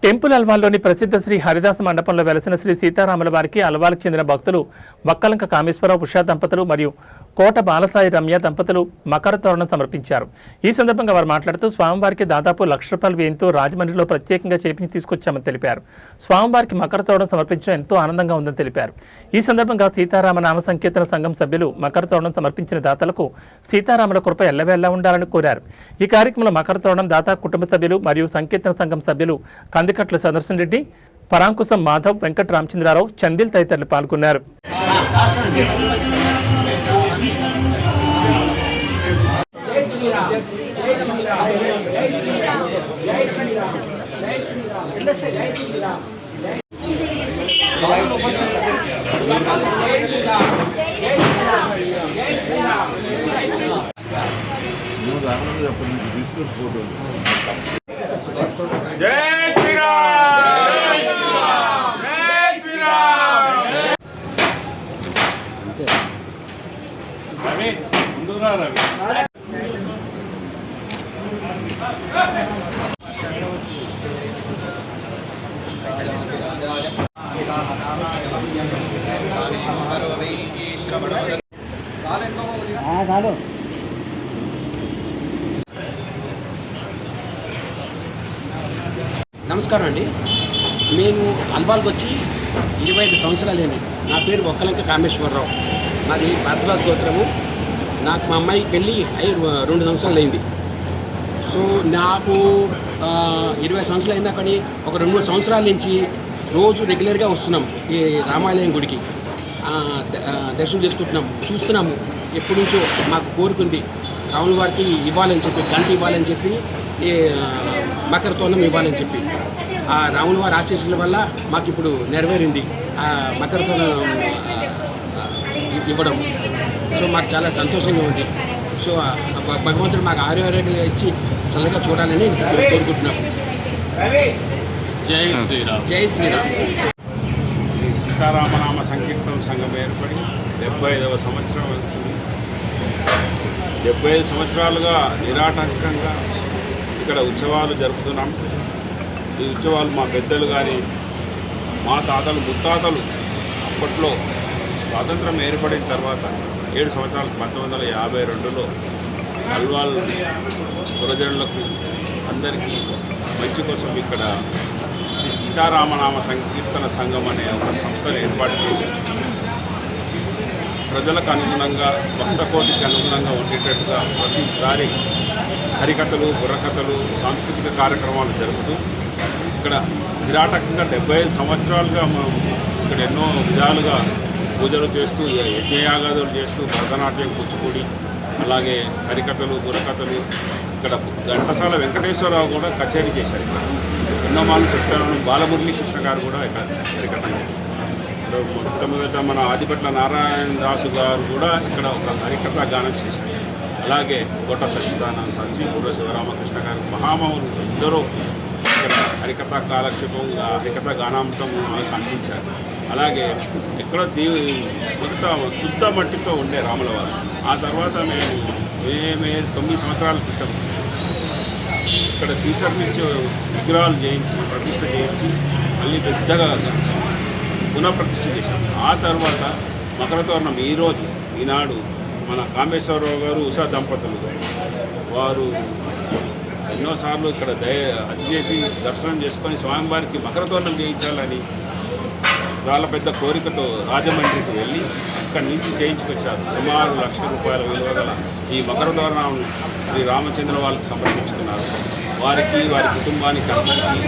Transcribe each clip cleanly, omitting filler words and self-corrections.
Temple అల్వాల్లోని ప్రసిద్ధ శ్రీ హరిదాస మండపంలో వెలసిన శ్రీ సీతారాముల వారికి అల్వాల్కి చెందిన భక్తులు వక్కలంక కామేశ్వరరావు ఉషా దంపతులు మరియు కోట బాలసాయి రమ్య దంపతులు మకర తోరణం సమర్పించారు. ఈ సందర్భంగా వారు మాట్లాడుతూ స్వామివారికి దాదాపు ₹1,00,000 వ్యయంతో రాజమండ్రిలో ప్రత్యేకంగా చేపించి తీసుకొచ్చామని తెలిపారు. స్వామివారికి మకర తోరణం సమర్పించడం ఎంతో ఆనందంగా ఉందని తెలిపారు. ఈ సందర్భంగా సీతారామ నామ సంకీర్తన సంఘం సభ్యులు మకర తోరణం సమర్పించిన దాతలకు సీతారాముల కృప ఎల్లవేళ్లా ఉండాలని కోరారు. ఈ కార్యక్రమంలో మకర తోరణం దాత కుటుంబ సభ్యులు మరియు సంకీర్తన సంఘం సభ్యులు కందికట్ల సదర్శన్ రెడ్డి, పరాంకుశం మాధవ్, వెంకట రామచంద్రారావు, చందిల్ తదితరులు పాల్గొన్నారు. నమస్కారం అండి. మేము అల్వాల్కి వచ్చి 25 సంవత్సరాలేండి. నా పేరు వక్కలంక కామేశ్వరరావు. మాది పాత్ర గోత్రము. నాకు మా అమ్మాయికి పెళ్ళి 2 సంవత్సరాలు అయింది. సో నాకు 20 సంవత్సరాలు అయినా కానీ ఒక 2-3 సంవత్సరాల నుంచి రోజు రెగ్యులర్గా వస్తున్నాం ఈ రామాలయం గుడికి. దర్శనం చేసుకుంటున్నాం, చూస్తున్నాము. ఎప్పటి నుంచో మాకు కోరుకుంది రాముల వారికి ఇవ్వాలని చెప్పి, గంట ఇవ్వాలని చెప్పి, మకర తోరణం ఇవ్వాలని చెప్పి. ఆ రాముల వారి ఆశీస్సుల వల్ల మాకు ఇప్పుడు నెరవేరింది ఆ మకర తోరణం ఇవ్వడం. సో మాకు చాలా సంతోషంగా ఉంది. సో భగవంతుడు మాకు ఆరోగ్యంగా ఇచ్చి చల్లగా చూడాలని కోరుకుంటున్నాము. జై శ్రీరామ్. జై శ్రీరామ్. సీతారామనామ సంకీర్తన సంఘం ఏర్పడి 75వ సంవత్సరం. 75 సంవత్సరాలుగా నిరాటంకంగా ఇక్కడ ఉత్సవాలు జరుపుతున్నాం. ఈ ఉత్సవాలు మా పెద్దలు కానీ మా తాతలు ముత్తాతలు అప్పట్లో స్వాతంత్రం ఏర్పడిన తర్వాత 7 సంవత్సరాలు 1952లో అల్వాల్ పురజనులకు అందరికీ మంచి కోసం ఇక్కడ సీతారామనామ సంకీర్తన సంఘం అనే ఒక సంస్థను ఏర్పాటు చేసి ప్రజలకు అనుగుణంగా, భక్తకోటికి అనుగుణంగా ఉండేటట్టుగా ప్రతిసారి హరికథలు, బుర్రకథలు, సాంస్కృతిక కార్యక్రమాలు జరుపుతూ ఇక్కడ నిరాటకంగా 75 సంవత్సరాలుగా మనం ఇక్కడ ఎన్నో విధాలుగా పూజలు చేస్తూ, యజ్ఞయాగాదులు చేస్తూ, భరతనాట్యం, కూచిపూడి, అలాగే హరికథలు, బుర్రకథలు. ఇక్కడ ఘంటసాల వెంకటేశ్వరరావు కూడా కచేరీ చేశారు. ఎన్నో మాలు చెప్తాను. బాలమురళీ కృష్ణ గారు కూడా ఇక్కడ హరికథ. మొట్టమొదట మన ఆదిపట్ల నారాయణ దాసు గారు కూడా ఇక్కడ ఒక హరికథ గానం చేశారు. అలాగే కోట సచ్చిదానంద శాస్త్రి, పూర్వ శివరామకృష్ణ గారు, మహామౌలు ఎందరో ఇక్కడ హరికథ కాలక్షేపం, హరికథ గానాంతం అందించారు. అలాగే ఇక్కడ మొదట శుద్ధ మట్టితో ఉండే రాముల వారు. ఆ తర్వాత మేము 9 సంవత్సరాల క్రితం ఇక్కడ టీచర్ నుంచి విగ్రహాలు చేయించి, ప్రతిష్ఠ చేయించి, మళ్ళీ పెద్దగా పునఃప్రతిష్ఠ చేశాం. ఆ తర్వాత మకర తోరణం ఈనాడు మన కామేశ్వరరావు గారు, ఉషా దంపతులు వారు ఎన్నోసార్లు ఇక్కడ చేసి దర్శనం చేసుకొని స్వామివారికి మకర తోరణం చేయించాలని చాలా పెద్ద కోరికతో రాజమండ్రికి వెళ్ళి అక్కడి నుంచి చేయించుకొచ్చారు. సుమారు ₹1,00,000 విలువ గల ఈ మకర తోరణం శ్రీ రామచంద్ర వాళ్ళకి సమర్పించుకున్నారు. వారికి, వారి కుటుంబానికి అందరికీ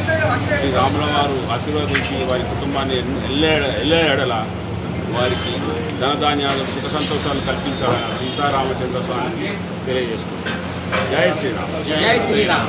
శ్రీ రాముల వారు ఆశీర్వదించి వారి కుటుంబాన్ని ఎల్లెడల వారికి ధనధాన్యాలు, సుఖ సంతోషాలు కల్పించాలని సీతారామచంద్ర స్వామికి తెలియజేసుకుంటారు. జై శ్రీరామ్. జై శ్రీరామ్.